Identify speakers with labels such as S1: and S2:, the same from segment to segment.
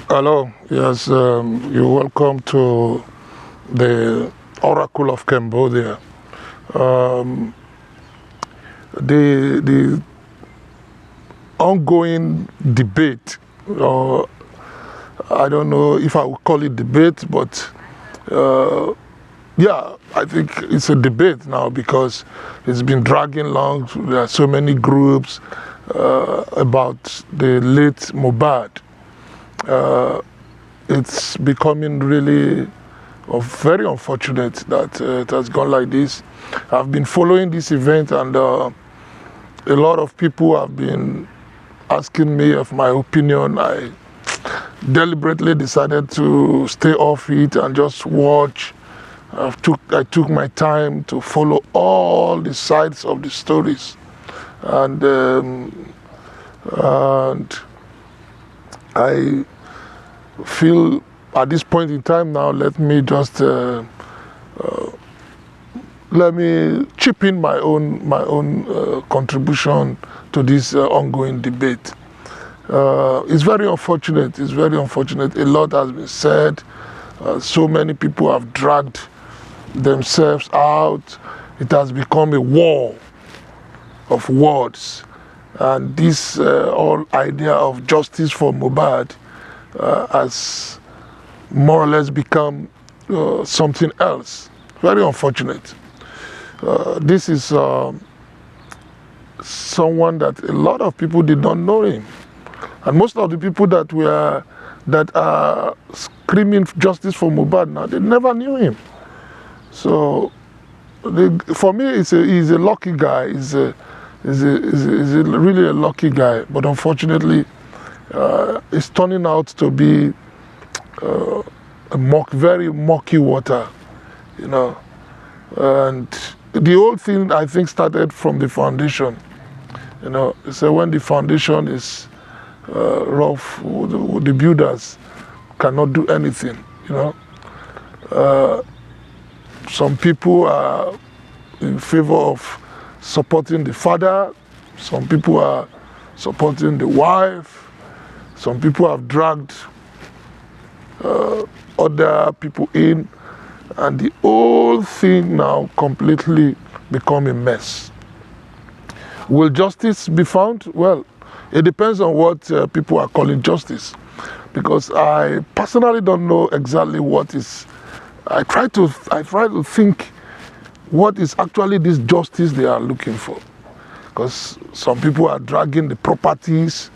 S1: Hello, yes, you're welcome to the Oracle of Cambodia. Um, the ongoing debate, or I don't know if I would call it debate, but yeah, I think it's a debate now because it's been dragging long. There are so many groups about the late Mohbad. It's becoming really very unfortunate that it has gone like this. I've been following this event, and a lot of people have been asking me of my opinion. I deliberately decided to stay off it and just watch. I took my time to follow all the sides of the stories, and I feel at this point in time now, let me just let me chip in my own contribution to this ongoing debate. It's very unfortunate. It's very unfortunate. A lot has been said. So many people have dragged themselves out. It has become a war of words, and this whole idea of justice for Mohbad has more or less become something else. Very unfortunate. This is someone that a lot of people did not know him, and most of the people that are screaming for justice for Mohbad now, they never knew him. So for me, he's a lucky guy. He's really a lucky guy, but unfortunately it's turning out to be very murky water, you know. And the whole thing, I think, started from the foundation. You know, so when the foundation is rough, the builders cannot do anything, you know. Some people are in favor of supporting the father. Some people are supporting the wife. Some people have dragged other people in, and the whole thing now completely become a mess. Will justice be found? Well, it depends on what people are calling justice, because I personally don't know exactly what is. I try to think what is actually this justice they are looking for, because some people are dragging the properties.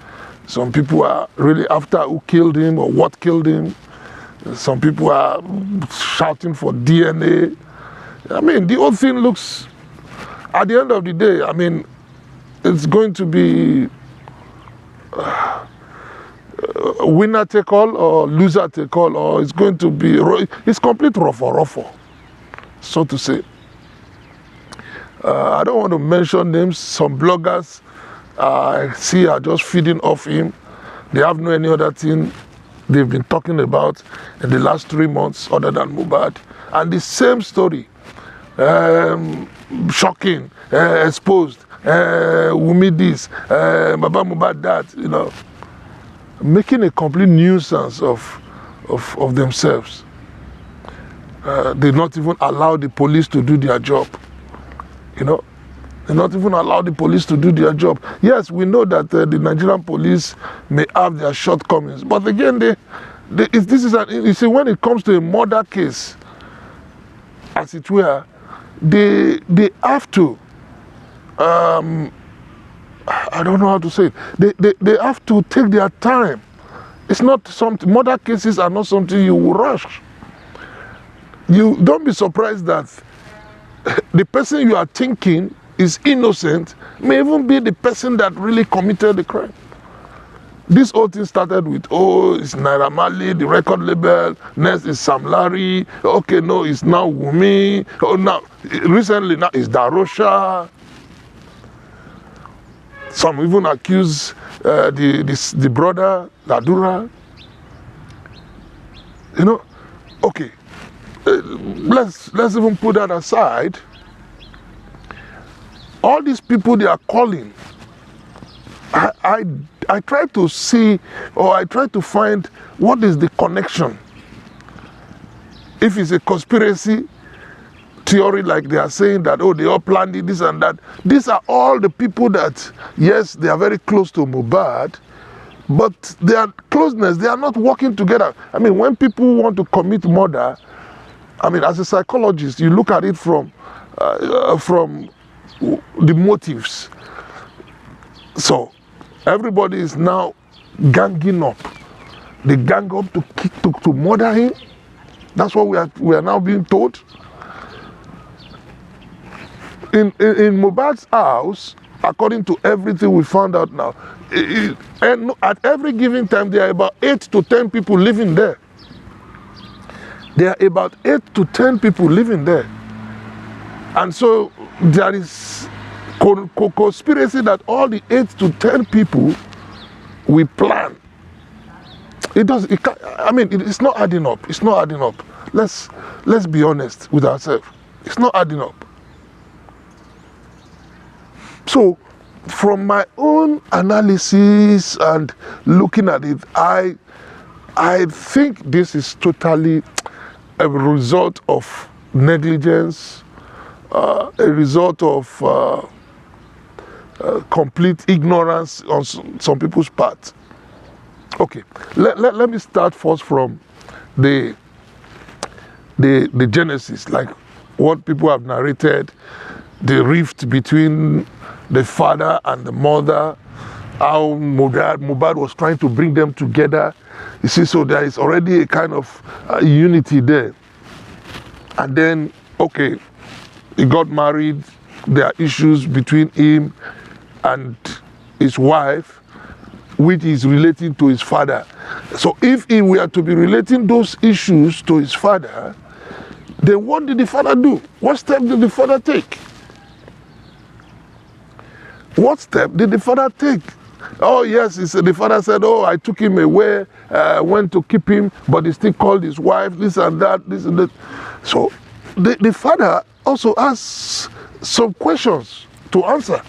S1: Some people are really after who killed him or what killed him. Some people are shouting for DNA. I mean, the whole thing looks, at the end of the day, I mean, it's going to be winner take all or loser take all, or it's going to be, it's complete ruffle, so to say. I don't want to mention names. Some bloggers I see are just feeding off him. They have no any other thing they've been talking about in the last 3 months other than Mohbad. And the same story, shocking, exposed, Wumi this, Baba Mohbad that, you know, making a complete nuisance of themselves. They not even allow the police to do their job, you know. They not even allow the police to do their job. Yes, we know that the Nigerian police may have their shortcomings, but again, you see, when it comes to a murder case, as it were, they have to, I don't know how to say it. They have to take their time. It's not something. Murder cases are not something you will rush. You don't be surprised that the person you are thinking is innocent may even be the person that really committed the crime. This whole thing started with, oh, it's Naira Marley, the record label. Next is Sam Larry. Okay, no, it's now Wumi. Oh, now recently now it's Darosha. Some even accuse the brother Ladura. You know, okay. Let's even put that aside. All these people they are calling, I I try to see, or I try to find what is the connection. If it's a conspiracy theory, like they are saying that, oh, they all planned it, this and that. These are all the people that, yes, they are very close to Mohbad, but their closeness, they are not working together. I mean, when people want to commit murder, I mean, as a psychologist, you look at it from the motives. So everybody is now ganging up. They gang up to murder him. That's what we are now being told. In Mohbad's house, according to everything we found out now, and at every given time there are about 8 to 10 people living there. There are about 8 to 10 people living there. And so there is conspiracy that all the 8 to 10 people we plan. It's not adding up. It's not adding up. Let's be honest with ourselves. It's not adding up. So, from my own analysis and looking at it, I think this is totally a result of negligence, a result of complete ignorance on some people's part. Okay, let me start first from the genesis, like what people have narrated, the rift between the father and the mother, how Mohbad was trying to bring them together. You see, so there is already a kind of unity there. And then, okay, he got married. There are issues between him and his wife, which is relating to his father. So if he were to be relating those issues to his father, then what did the father do? What step did the father take? What step did the father take? Oh yes, the father said, oh, I took him away, went to keep him, but he still called his wife, this and that, this and that. So the father also has some questions to answer.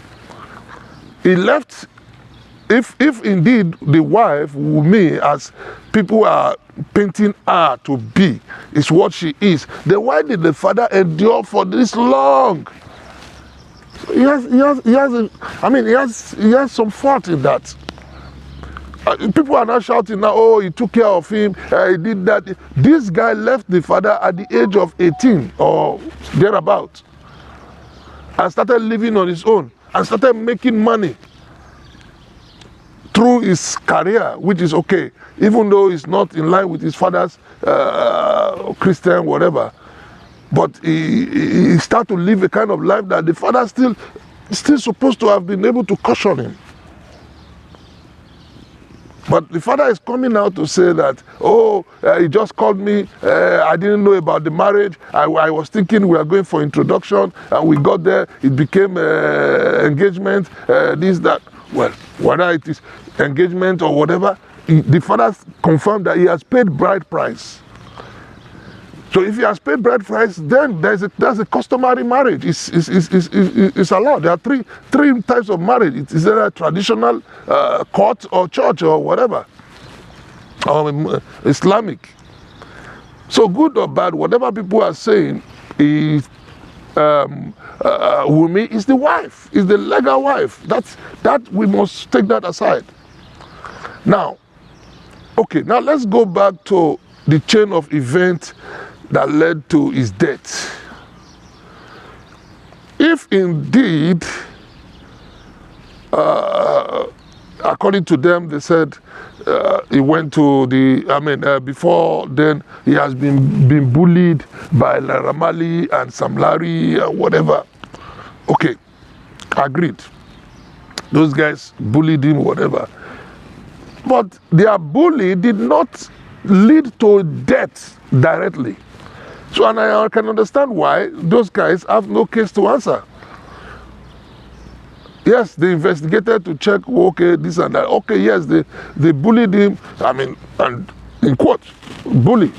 S1: He left, if indeed the wife, Wunmi, as people are painting her to be, is what she is, then why did the father endure for this long? He has some fault in that. People are not shouting now, oh, he took care of him, he did that. This guy left the father at the age of 18 or thereabout and started living on his own and started making money through his career, which is okay, even though it's not in line with his father's Christian, whatever. But he started to live a kind of life that the father still supposed to have been able to caution him. But the father is coming out to say that, oh, he just called me, I didn't know about the marriage, I was thinking we are going for introduction, and we got there, it became engagement, this, that. Well, whether it is engagement or whatever, the father confirmed that he has paid bride price. So if he has paid bride price, then there's a customary marriage. It's allowed. There are three types of marriage. It's either traditional, court, or church, or whatever, or Islamic. So good or bad, whatever people are saying, is Wunmi is the wife, is the legal wife. That we must take that aside. Now, okay, now let's go back to the chain of events that led to his death. If indeed, according to them, they said he went to before then he has been bullied by Laramali and Sam Larry and whatever. Okay, agreed. Those guys bullied him, whatever. But their bully did not lead to death directly. So, and I can understand why those guys have no case to answer. Yes, they investigated to check, okay, this and that. Okay, yes, they bullied him. And in quotes, bully.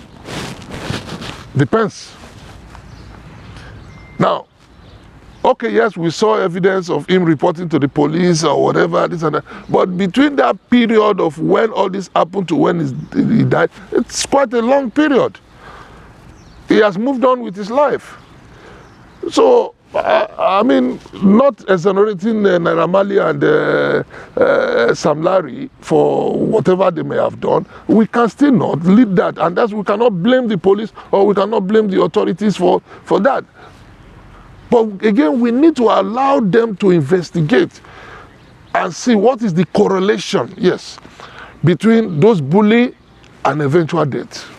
S1: Depends. Now, Okay, yes, we saw evidence of him reporting to the police or whatever, this and that. But between that period of when all this happened to when he died, it's quite a long period. He has moved on with his life. So, I mean, not exonerating Naira Marley and Sam Larry for whatever they may have done, we can still not lead that. And that's, we cannot blame the police or we cannot blame the authorities for that. But again, we need to allow them to investigate and see what is the correlation, yes, between those bully and eventual death.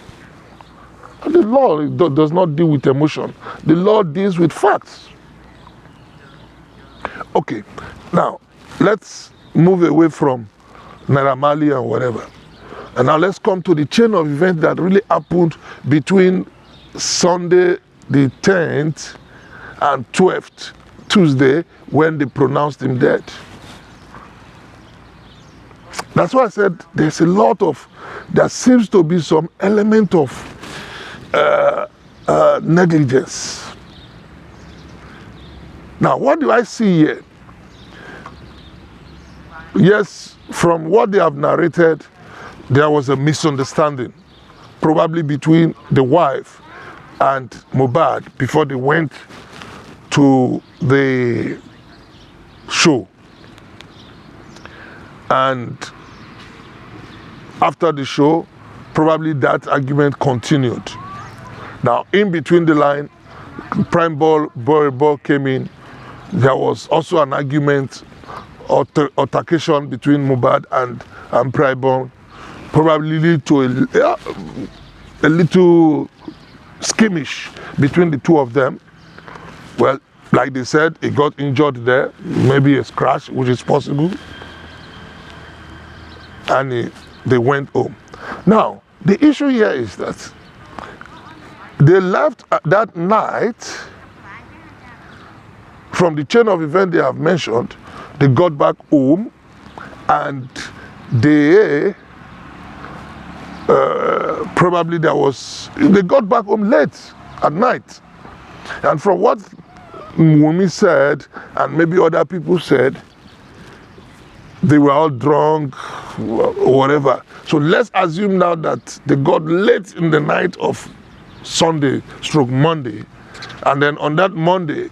S1: The law does not deal with emotion. The law deals with facts. Okay, now let's move away from Naira Marley and whatever. And now let's come to the chain of events that really happened between Sunday the 10th and 12th, Tuesday, when they pronounced him dead. That's why I said there's a lot of, there seems to be some element of negligence. Now, what do I see here? Yes, from what they have narrated, there was a misunderstanding, probably between the wife and Mohbad before they went to the show. And after the show, probably that argument continued. Now, in between the line, Prime Ball came in. There was also an argument or altercation between Mohbad and Prime Ball, probably lead to a little skirmish between the two of them. Well, like they said, he got injured there, maybe a scratch, which is possible. And they went home. Now, the issue here is that they left that night. From the chain of events they have mentioned, they got back home and they probably they got back home late at night. And from what Wumi said, and maybe other people said, they were all drunk or whatever. So let's assume now that they got late in the night of Sunday/Monday, and then on that Monday,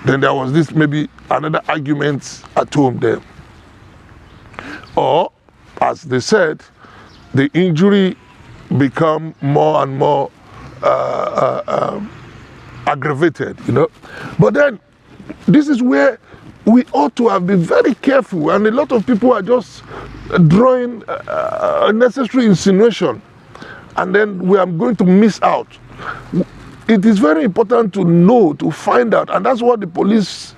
S1: then there was this maybe another argument at home there. Or, as they said, the injury become more and more aggravated, you know. But then, this is where we ought to have been very careful, and a lot of people are just drawing unnecessary insinuation, and then we are going to miss out. It is very important to know, to find out, and that's what the police,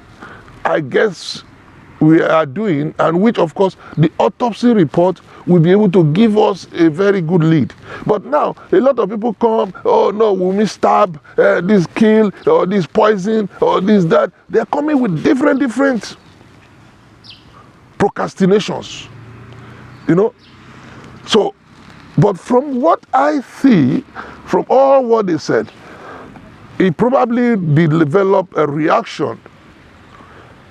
S1: I guess, we are doing, and which, of course, the autopsy report will be able to give us a very good lead. But now, a lot of people come, oh no, Wumi stab, this kill, or this poison, or this, that. They're coming with different procrastinations, you know. So, but from what I see, from all what they said, it probably did develop a reaction.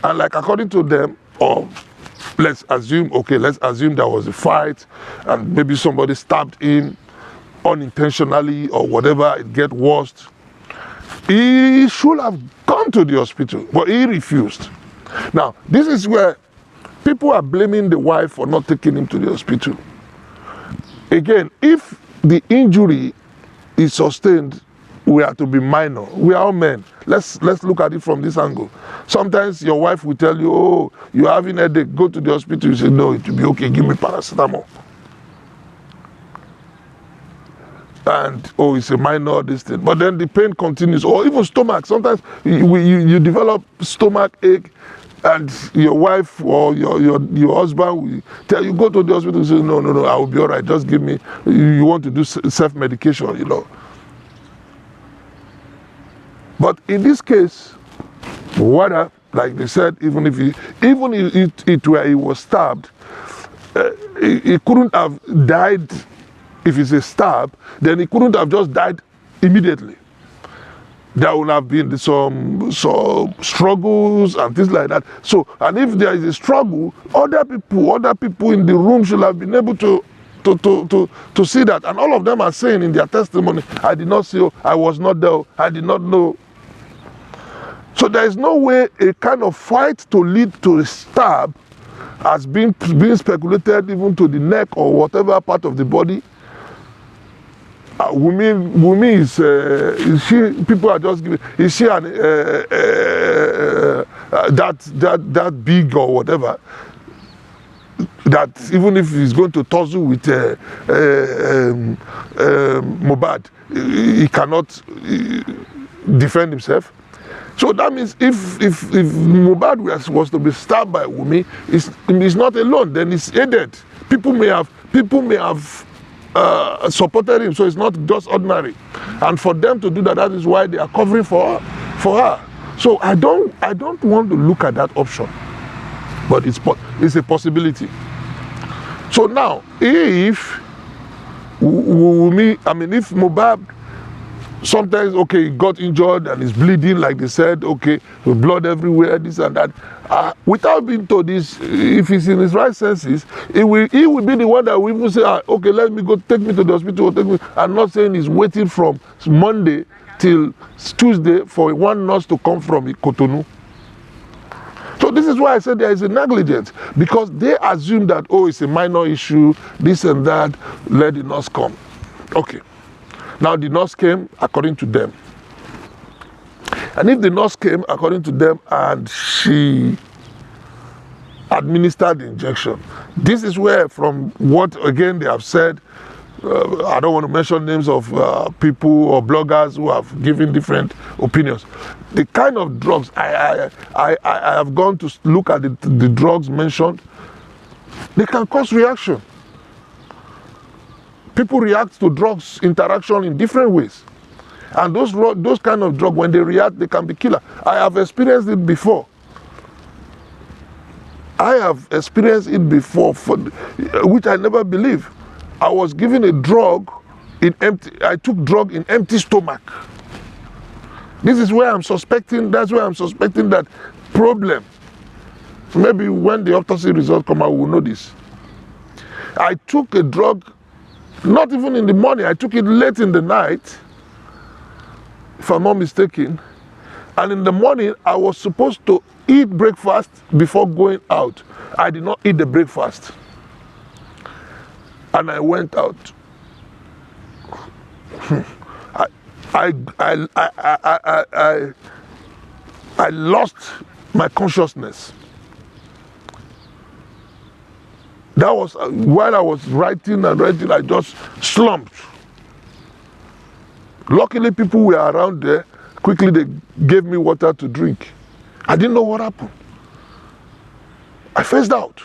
S1: And like according to them, or let's assume there was a fight and maybe somebody stabbed him unintentionally or whatever, it get worse. He should have gone to the hospital, but he refused. Now, this is where people are blaming the wife for not taking him to the hospital. Again, if the injury is sustained, we are to be minor. We are all men. Let's look at it from this angle. Sometimes your wife will tell you, oh, you're having a headache, go to the hospital. You say, no, it will be okay, give me paracetamol. And, oh, it's a minor, this thing. But then the pain continues. Or even stomach. Sometimes you develop stomach ache, and your wife or your husband will tell you, go to the hospital. You say, no, I will be all right. Just give me, you want to do self-medication, you know. But in this case, whether, like they said, even if he was stabbed, he couldn't have died. If it's a stab, then he couldn't have just died immediately. there will have been some struggles and things like that. So, and if there is a struggle, other people in the room should have been able to see that. And all of them are saying in their testimony, I did not see, I was not there, I did not know. So there is no way a kind of fight to lead to a stab has been speculated even to the neck or whatever part of the body. Wumi is she? People are just giving. Is she an that big or whatever? That even if he's going to tussle with Mohbad, he cannot defend himself. So that means if Mohbad was to be stabbed by Wumi, he's not alone. Then he's aided. People may have supported him, so it's not just ordinary. And for them to do that, that is why they are covering for her. So I don't want to look at that option, but it's a possibility. So now, if Wumi, if Mohbad sometimes, okay, he got injured and is bleeding, like they said, okay, with blood everywhere, this and that. Without being told this, if he's in his right senses, he will be the one that will even say, okay, let me go, take me to the hospital, take me. I'm not saying he's waiting from Monday till Tuesday for one nurse to come from Cotonou. So this is why I said there is a negligence, because they assume that, oh, it's a minor issue, this and that, let the nurse come. Okay. Now the nurse came according to them. And if the nurse came according to them and she administered the injection, this is where, from what again they have said, I don't want to mention names of people or bloggers who have given different opinions. The kind of drugs, I have gone to look at the drugs mentioned, they can cause reaction. People react to drugs interaction in different ways. And those kind of drugs, when they react, they can be killer. I have experienced it before. Which I never believed. I was given a drug I took drug in empty stomach. This is where that's where I'm suspecting that problem. Maybe when the autopsy results come out, we'll know this. I took a drug, not even in the morning, I took it late in the night, if I'm not mistaken. And in the morning, I was supposed to eat breakfast before going out. I did not eat the breakfast. And I went out. I lost my consciousness. That was while I was writing, I just slumped. Luckily, people were around there. Quickly, they gave me water to drink. I didn't know what happened. I phased out.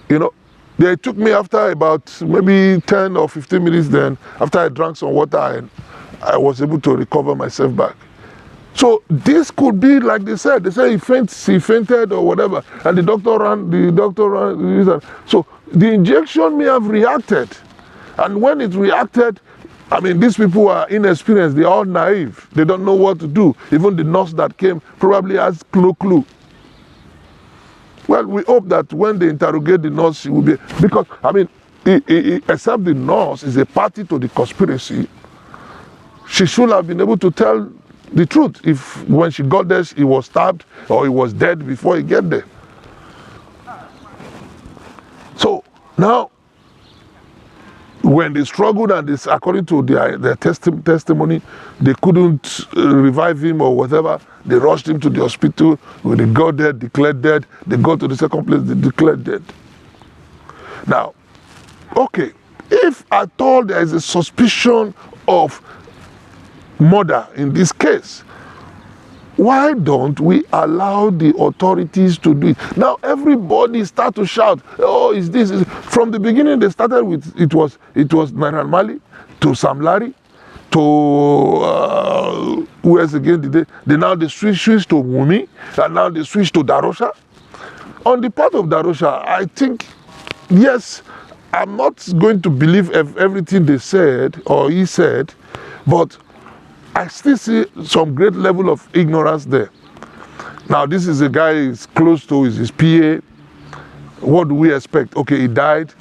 S1: You know, they took me after about maybe 10 or 15 minutes. Then, after I drank some water, I was able to recover myself back. So this could be like they said. They say he fainted or whatever, and the doctor ran. So the injection may have reacted, and when it reacted, I mean, these people are inexperienced. They are all naive. They don't know what to do. Even the nurse that came probably has no clue. Well, we hope that when they interrogate the nurse, she will be, because I mean, except the nurse is a party to the conspiracy, she should have been able to tell the truth. If when she got there, he was stabbed or he was dead before he get there. So now, when they struggled and this, according to their testimony, they couldn't revive him or whatever, they rushed him to the hospital. When they got there, declared dead. They got to the second place, they declared dead. Now, okay, if at all there is a suspicion of murder in this case, why don't we allow the authorities to do it? Now everybody start to shout, oh, is this? From the beginning they started with, it was Naira Marley, to Sam Larry, to who else again did they now they switched to Wumi, and now they switched to Darosha. On the part of Darosha, I think, yes, I'm not going to believe everything they said or he said, but I still see some great level of ignorance there. Now, this is a guy is close to his PA. What do we expect? Okay, he died.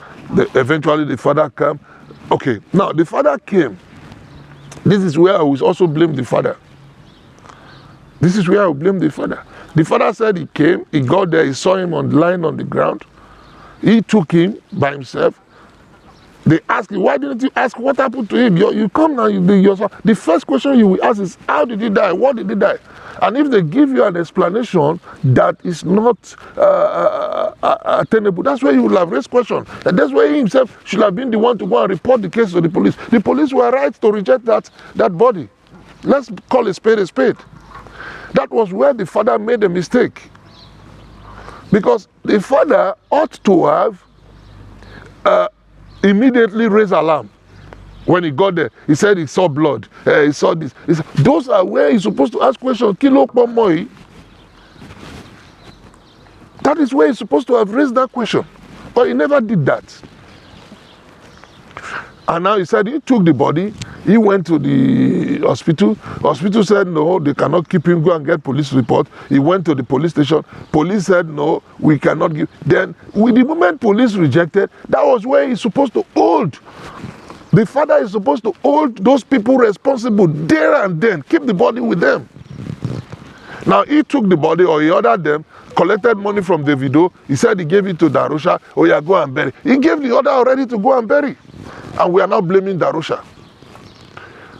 S1: Eventually, the father came. Okay, now the father came. This is where I will also blame the father. This is where I will blame the father. The father said he came, he got there, he saw him lying on the ground. He took him by himself. They asked him, why didn't you ask what happened to him? You come now, you do yourself. The first question you will ask is, how did he die? What did he die? And if they give you an explanation that is not attainable, that's where you will have raised question. And that's why he himself should have been the one to go and report the case to the police. The police were right to reject that body. Let's call a spade a spade. That was where the father made a mistake. Because the father ought to have immediately raised alarm. When he got there, he said he saw blood, he saw this. Those are where he's supposed to ask questions. Kilo Pomoi. That is where he's supposed to have raised that question. But he never did that. And now he said he took the body, he went to the hospital. Hospital said no, they cannot keep him, go and get police report. He went to the police station. Police said no, we cannot give. Then, with the moment police rejected, that was where he's supposed to hold. The father is supposed to hold those people responsible there and then, keep the body with them. Now he took the body, or he ordered them, collected money from Davido. He said he gave it to Darusha. Oh yeah, go and bury. He gave the order already to go and bury. And we are now blaming Darusha,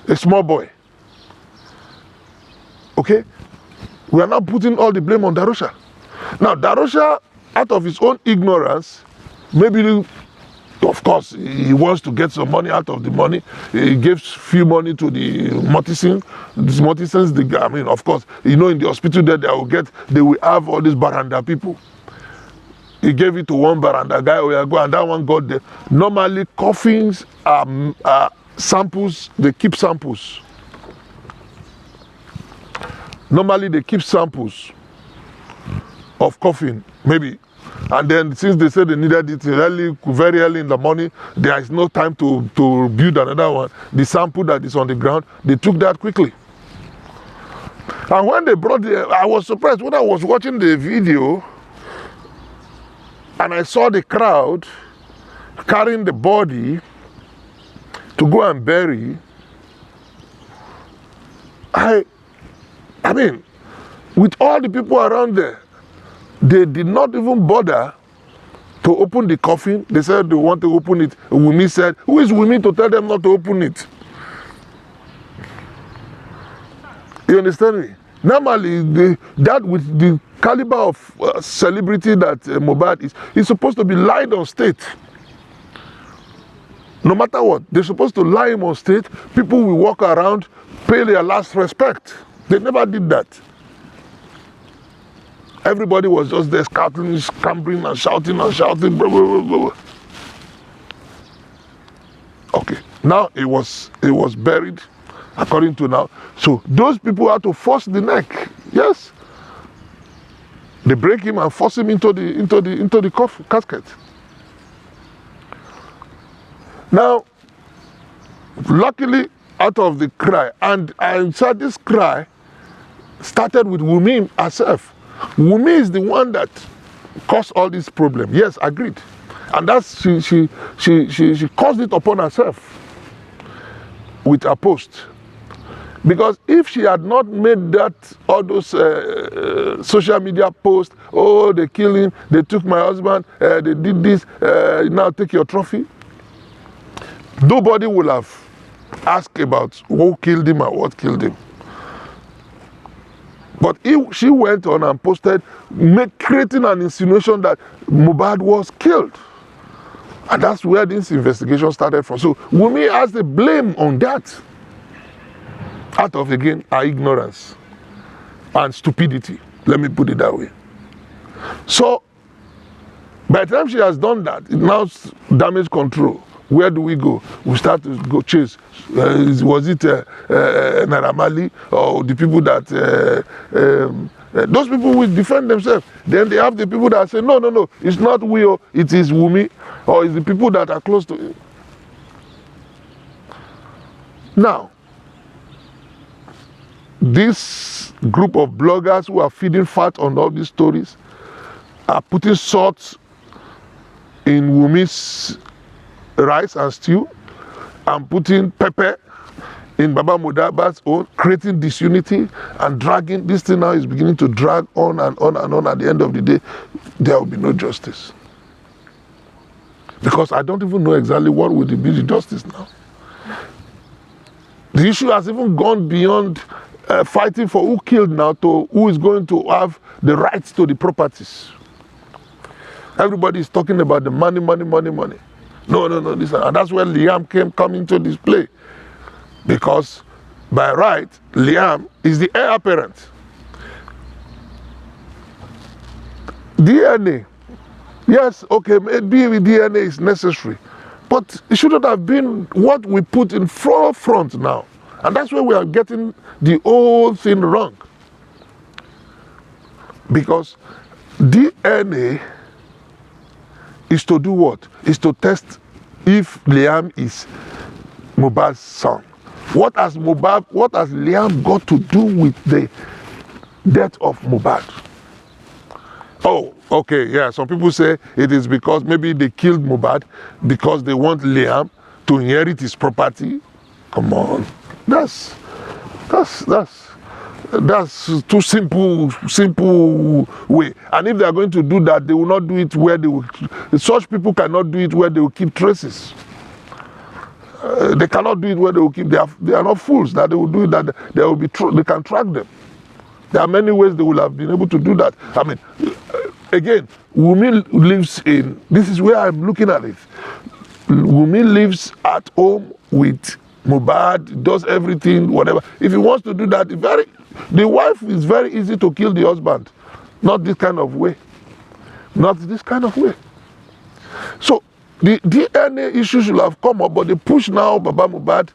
S1: a small boy. Okay? We are now putting all the blame on Darusha. Now Darusha, out of his own ignorance, maybe, of course, he wants to get some money out of the money. He gives few money to the Mortisans. These Mortisans, I mean, of course, you know, in the hospital there, they will have all these baranda people. He gave it to one baranda guy, and that one got there. Normally, coffins are samples, they keep samples. Normally, they keep samples of coffin, maybe. And then since they said they needed it very early in the morning, there is no time to build another one. The sample that is on the ground, they took that quickly. And when they brought it, I was surprised when I was watching the video and I saw the crowd carrying the body to go and bury. I mean, with all the people around there, they did not even bother to open the coffin. They said they want to open it. Wumi said, who is Wumi to tell them not to open it? You understand me? Normally, that with the caliber of celebrity that Mohbad is supposed to be lied on state. No matter what, they're supposed to lie him on state. People will walk around, pay their last respect. They never did that. Everybody was just there scattering, scampering and shouting and shouting. Blah, blah, blah, blah. Okay, now it was buried, according to now. So those people had to force the neck. Yes, they break him and force him into the casket. Now, luckily, out of the cry, and I said this cry started with Wumi herself. Wumi is the one that caused all this problem. Yes, agreed. And that's she caused it upon herself with her post. Because if she had not made that, all those social media posts, oh, they killed him, they took my husband, they did this, now take your trophy, nobody will have asked about who killed him or what killed him. But she went on and posted, creating an insinuation that Mohbad was killed. And that's where this investigation started from. So Wumi has the blame on that. Out of, again, her ignorance and stupidity. Let me put it that way. So, by the time she has done that, it now damage control. Where do we go? We start to go chase. Was it Naramali or the people that those people will defend themselves? Then they have the people that say, no, it's not we, it is Wumi, or it's the people that are close to him. Now, this group of bloggers who are feeding fat on all these stories are putting salt in Wumi's rice and stew and putting pepper in Baba Mohbad's own, creating disunity and dragging. This thing now is beginning to drag on and on and on. At the end of the day, there will be no justice. Because I don't even know exactly what will be the justice now. The issue has even gone beyond fighting for who killed now to who is going to have the rights to the properties. Everybody is talking about the money. No, this, and that's where Liam come into this play. Because by right, Liam is the heir apparent. DNA, yes, okay, maybe DNA is necessary, but it shouldn't have been what we put in forefront now. And that's where we are getting the whole thing wrong. Because DNA is to do what? Is to test if Liam is Mohbad's son. What has Liam got to do with the death of Mohbad? Oh, okay, yeah. Some people say it is because maybe they killed Mohbad because they want Liam to inherit his property. Come on, that's too simple way. And if they are going to do that, they will not do it where they will. Such people cannot do it where they will keep traces. They cannot do it where they will keep. They are not fools that they will do it. That they will be. They can track them. There are many ways they will have been able to do that. I mean, again, Wumi lives in. This is where I'm looking at it. Wumi lives at home with Mohbad, does everything, whatever. If he wants to do that, the wife is very easy to kill the husband. Not this kind of way. Not this kind of way. So the DNA issue should have come up, but they push now Baba Mohbad,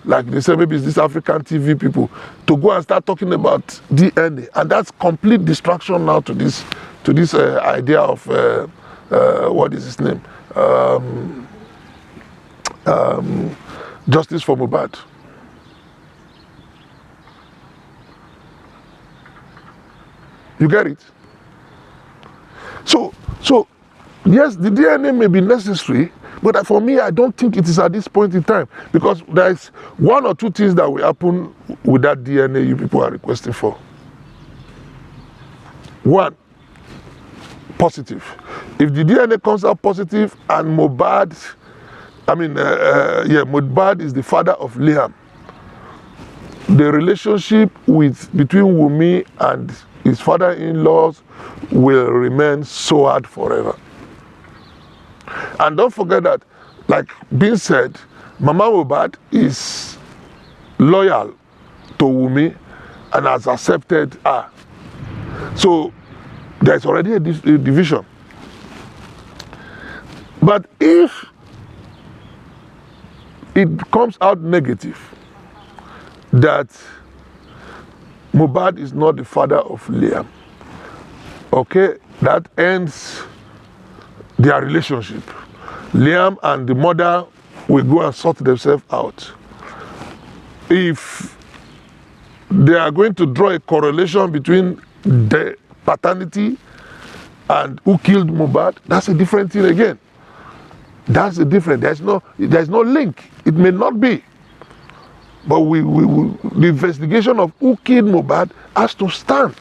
S1: like they say, maybe it's this African TV people, to go and start talking about DNA, and that's complete distraction now to this idea of what is his name, justice for Mohbad. You get it? So yes, the DNA may be necessary, but for me, I don't think it is at this point in time, because there is one or two things that will happen with that DNA you people are requesting for. One, positive. If the DNA comes out positive and Mohbad, Mohbad is the father of Liam, the relationship between Wumi and his father-in-laws will remain so hard forever. And don't forget that, like being said, Mama Mohbad is loyal to Wumi and has accepted her. So there's already a division. But if it comes out negative that Mohbad is not the father of Liam, okay, that ends their relationship. Liam and the mother will go and sort themselves out. If they are going to draw a correlation between the paternity and who killed Mohbad, that's a different thing again. That's a different. There's no link. It may not be. But the investigation of who killed Mohbad has to stand.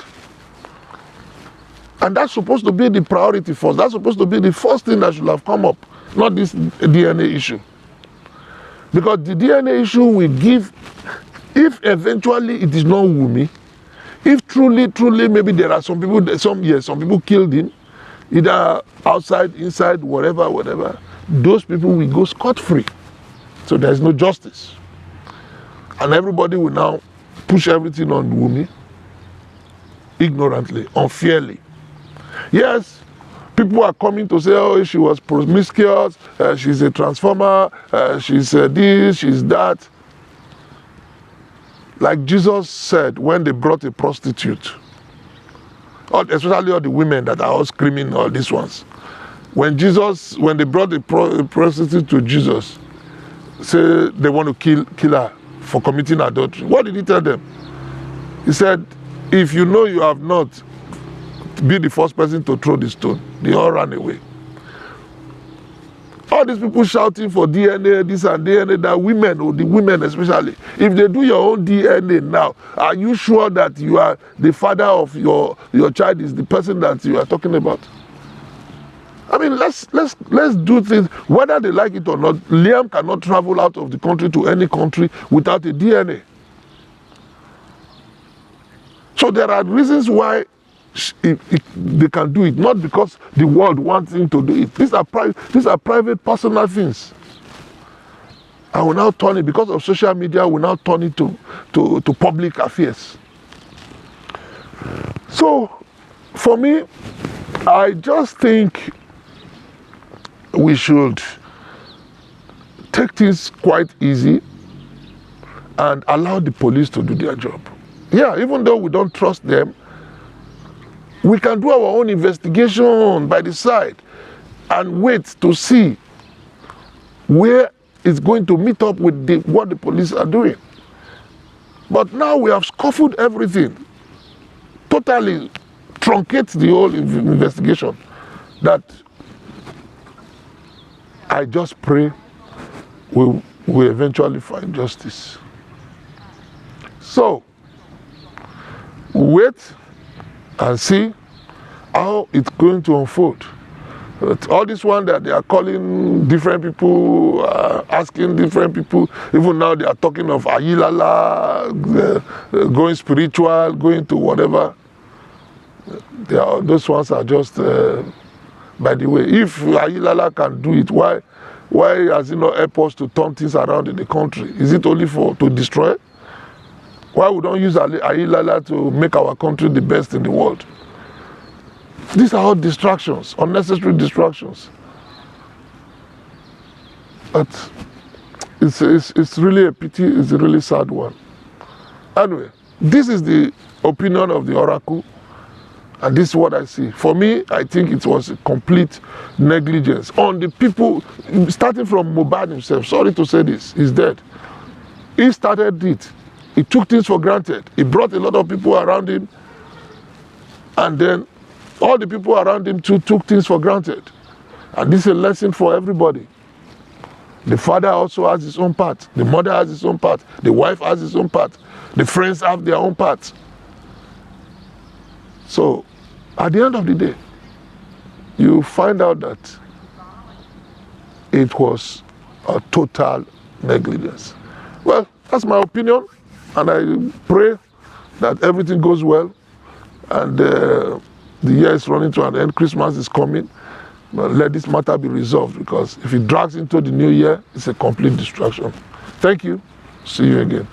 S1: And that's supposed to be the priority first. That's supposed to be the first thing that should have come up, not this DNA issue. Because the DNA issue will give, if eventually it is not Wumi, if truly, maybe there are some people, some people killed him, either outside, inside, whatever, those people will go scot-free. So there's no justice. And everybody will now push everything on Wumi, ignorantly, unfairly. Yes, people are coming to say, oh, she was promiscuous, she's a transformer, she's this, she's that. Like Jesus said when they brought a prostitute, especially all the women that are all screaming, all these ones. When they brought a prostitute to Jesus, say they want to kill her for committing adultery. What did he tell them? He said, if you know you have not, be the first person to throw the stone. They all ran away. All these people shouting for DNA, this and DNA, that women, or the women especially, if they do your own DNA now, are you sure that you are the father of your child is the person that you are talking about? I mean, let's do things, whether they like it or not. Liam cannot travel out of the country to any country without a DNA. So there are reasons why they can do it, not because the world wants him to do it. These are private, personal things. I will now turn it, because of social media, we now turn it to public affairs. So, for me, I just think we should take things quite easy and allow the police to do their job. Yeah, even though we don't trust them, we can do our own investigation by the side and wait to see where it's going to meet up with what the police are doing. But now we have scuffled everything, totally truncate the whole investigation. That I just pray we eventually find justice. So, wait and see how it's going to unfold. All this one that they are calling different people, asking different people, even now they are talking of Ayilala, going spiritual, going to whatever. Those ones are just, by the way, if Ayilala can do it, why has he not helped us to turn things around in the country? Is it only to destroy? Why we don't use Ayilala to make our country the best in the world? These are all distractions, unnecessary distractions. But it's really a pity, it's a really sad one. Anyway, this is the opinion of the Oracle, and this is what I see. For me, I think it was a complete negligence on the people, starting from Mohbad himself. Sorry to say this, he's dead. He started it. He took things for granted. He brought a lot of people around him, and then all the people around him too took things for granted. And this is a lesson for everybody. The father also has his own part. The mother has his own part. The wife has his own part. The friends have their own part. So, at the end of the day, you find out that it was a total negligence. Well, that's my opinion, and I pray that everything goes well, and the year is running to an end, Christmas is coming. But let this matter be resolved, because if it drags into the new year, it's a complete distraction. Thank you. See you again.